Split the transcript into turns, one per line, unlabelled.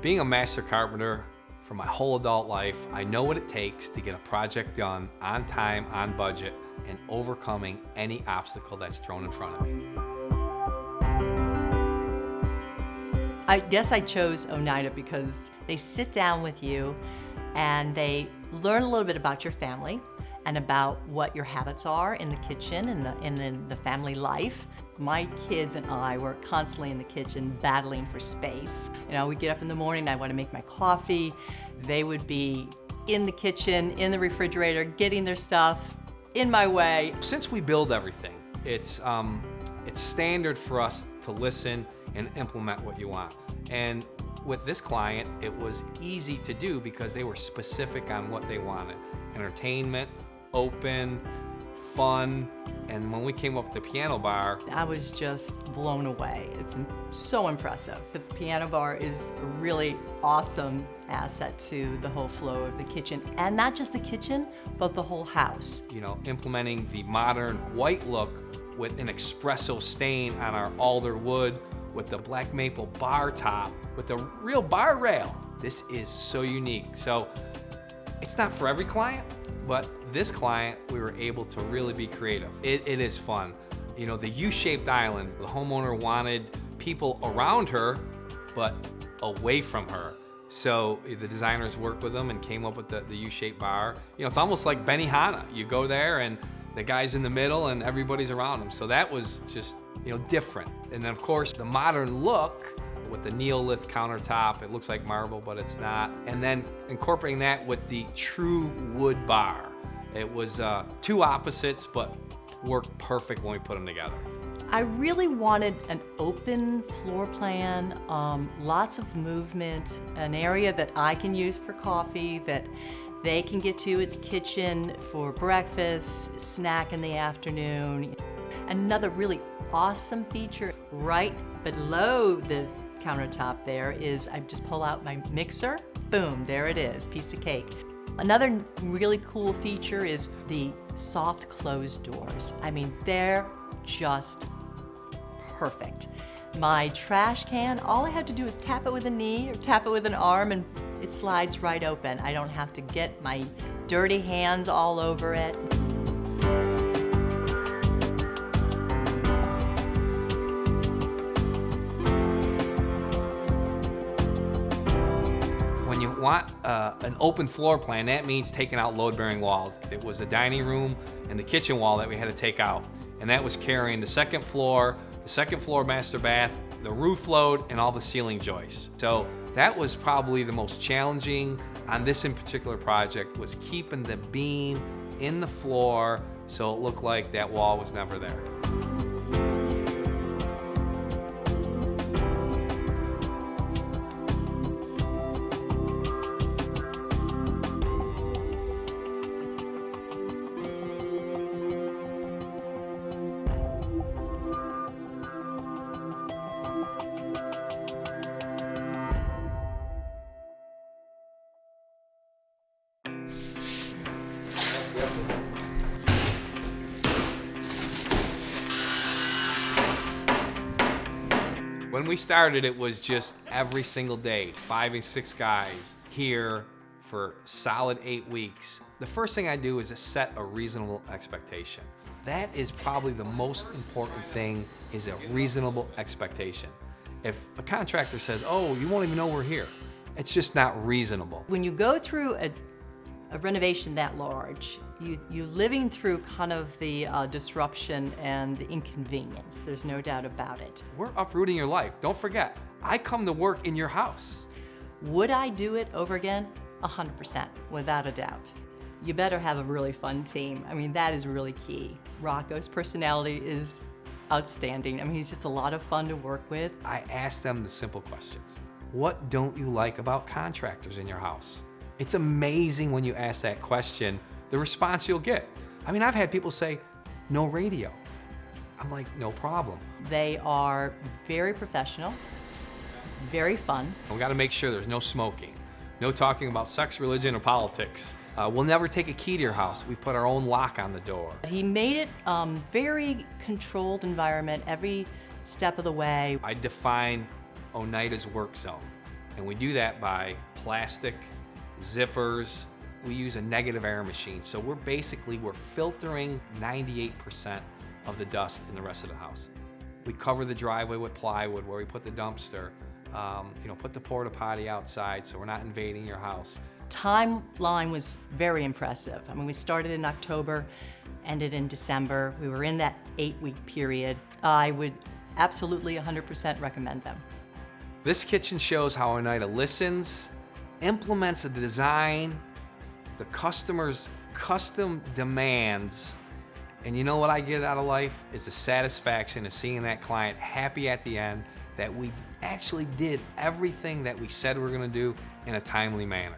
Being a master carpenter for my whole adult life, I know what it takes to get a project done on time, on budget, and overcoming any obstacle that's thrown in front of me.
I guess I chose Oneida because they sit down with you and they learn a little bit about your family and about what your habits are in the kitchen and in the family life. My kids and I were constantly in the kitchen battling for space. You know, we'd get up in the morning, I want to make my coffee. They would be in the kitchen, in the refrigerator, getting their stuff in my way.
Since we build everything, it's standard for us to listen and implement what you want. And with this client, it was easy to do because they were specific on what they wanted. Entertainment, open, fun, and when we came up with the piano bar,
I was just blown away. It's so impressive. The piano bar is a really awesome asset to the whole flow of the kitchen, and not just the kitchen, but the whole house.
You know, implementing the modern white look with an espresso stain on our alder wood, with the black maple bar top, with the real bar rail. This is so unique. So it's not for every client, but this client, we were able to really be creative. It is fun. You know, the U-shaped island, the homeowner wanted people around her, but away from her. So the designers worked with them and came up with the U-shaped bar. You know, it's almost like Benihana. You go there and the guy's in the middle and everybody's around him. So that was just, you know, different. And then of course, the modern look with the Neolith countertop, it looks like marble, but it's not. And then incorporating that with the true wood bar. It was two opposites, but worked perfect when we put them together.
I really wanted an open floor plan, lots of movement, an area that I can use for coffee, that they can get to at the kitchen for breakfast, snack in the afternoon. Another really awesome feature right below the countertop there is I just pull out my mixer, boom, there it is, piece of cake. Another really cool feature is the soft closed doors. I mean, they're just perfect. My trash can, all I had to do is tap it with a knee or tap it with an arm and it slides right open. I don't have to get my dirty hands all over it.
When you want an open floor plan, that means taking out load-bearing walls. It was the dining room and the kitchen wall that we had to take out. And that was carrying the second floor master bath, the roof load, and all the ceiling joists. So that was probably the most challenging on this in particular project, was keeping the beam in the floor so it looked like that wall was never there. When we started, it was just every single day, 5 and 6 guys here for solid 8 weeks. The first thing I do is to set a reasonable expectation. That is probably the most important thing, is a reasonable expectation. If a contractor says, oh, you won't even know we're here, it's just not reasonable.
When you go through a renovation that large, you're living through kind of the disruption and the inconvenience. There's no doubt about it.
We're uprooting your life. Don't forget, I come to work in your house.
Would I do it over again? 100%, without a doubt. You better have a really fun team. I mean, that is really key. Rocco's personality is outstanding. I mean, he's just a lot of fun to work with.
I ask them the simple questions. What don't you like about contractors in your house? It's amazing when you ask that question, the response you'll get. I mean, I've had people say, no radio. I'm like, no problem.
They are very professional, very fun.
We gotta make sure there's no smoking, no talking about sex, religion, or politics. We'll never take a key to your house. We put our own lock on the door.
He made it very controlled environment every step of the way.
I define Oneida's work zone. And we do that by plastic, zippers. We use a negative air machine. So we're filtering 98% of the dust in the rest of the house. We cover the driveway with plywood where we put the dumpster, put the porta potty outside so we're not invading your house.
Timeline was very impressive. I mean, we started in October, ended in December. We were in that 8-week period. I would absolutely 100% recommend them.
This kitchen shows how Oneida listens, implements a design, the customer's custom demands, and you know what I get out of life is the satisfaction of seeing that client happy at the end that we actually did everything that we said we were going to do in a timely manner.